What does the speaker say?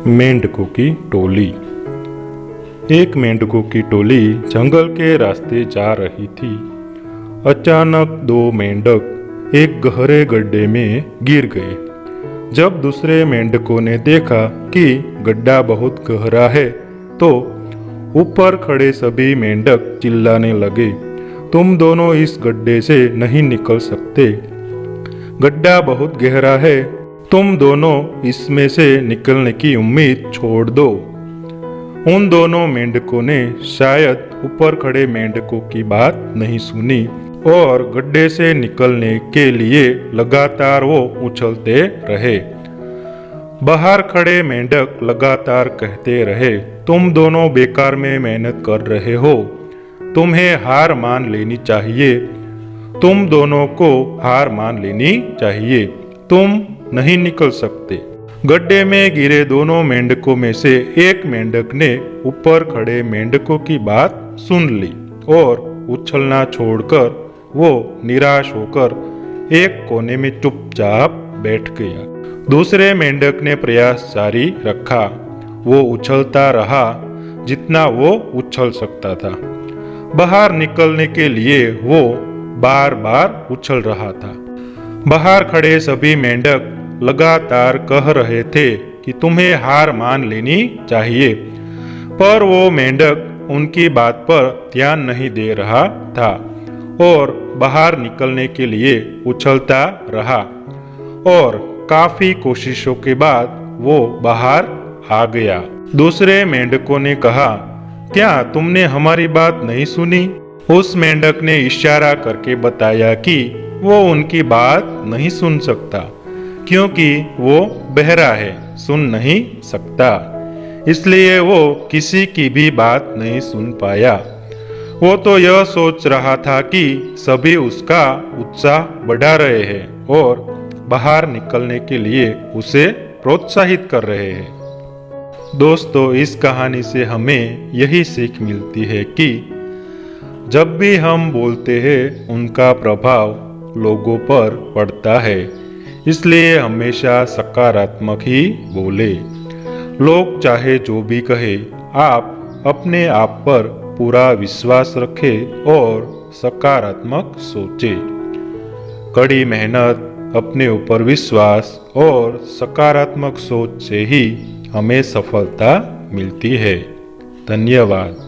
मेंढकों की टोली। एक मेंढकों की टोली जंगल के रास्ते जा रही थी। अचानक दो मेंढक एक गहरे गड्ढे में गिर गए। जब दूसरे मेंढकों ने देखा कि गड्ढा बहुत गहरा है तो ऊपर खड़े सभी मेंढक चिल्लाने लगे, तुम दोनों इस गड्ढे से नहीं निकल सकते, गड्ढा बहुत गहरा है, तुम दोनों इसमें से निकलने की उम्मीद छोड़ दो। उन दोनों मेंढकों ने शायद ऊपर खड़े मेंढकों की बात नहीं सुनी और गड्ढे से निकलने के लिए लगातार वो उछलते रहे। बाहर खड़े मेंढक लगातार कहते रहे, तुम दोनों बेकार में मेहनत कर रहे हो, तुम्हें हार मान लेनी चाहिए, तुम दोनों को हार मान लेनी चाहिए, तुम नहीं निकल सकते। गड्ढे में गिरे दोनों मेंढकों में से एक मेंढक ने ऊपर खड़े मेंढकों की बात सुन ली और उछलना छोड़कर वो निराश होकर एक कोने में चुपचाप बैठ गया। दूसरे मेंढक ने प्रयास जारी रखा। वो उछलता रहा जितना वो उछल सकता था। बाहर निकलने के लिए वो बार बार उछल रहा था। बाहर खड़े सभी मेंढक लगातार कह रहे थे कि तुम्हें हार मान लेनी चाहिए, पर वो मेंढक उनकी बात पर ध्यान नहीं दे रहा था और बाहर निकलने के लिए उछलता रहा और काफी कोशिशों के बाद वो बाहर आ गया। दूसरे मेंढकों ने कहा, क्या तुमने हमारी बात नहीं सुनी? उस मेंढक ने इशारा करके बताया कि वो उनकी बात नहीं सुन सकता क्योंकि वो बहरा है, सुन नहीं सकता, इसलिए वो किसी की भी बात नहीं सुन पाया। वो तो यह सोच रहा था कि सभी उसका उत्साह बढ़ा रहे हैं और बाहर निकलने के लिए उसे प्रोत्साहित कर रहे हैं। दोस्तों, इस कहानी से हमें यही सीख मिलती है कि जब भी हम बोलते हैं उनका प्रभाव लोगों पर पड़ता है, इसलिए हमेशा सकारात्मक ही बोले। लोग चाहे जो भी कहे, आप अपने आप पर पूरा विश्वास रखें और सकारात्मक सोचें। कड़ी मेहनत, अपने ऊपर विश्वास और सकारात्मक सोच से ही हमें सफलता मिलती है। धन्यवाद।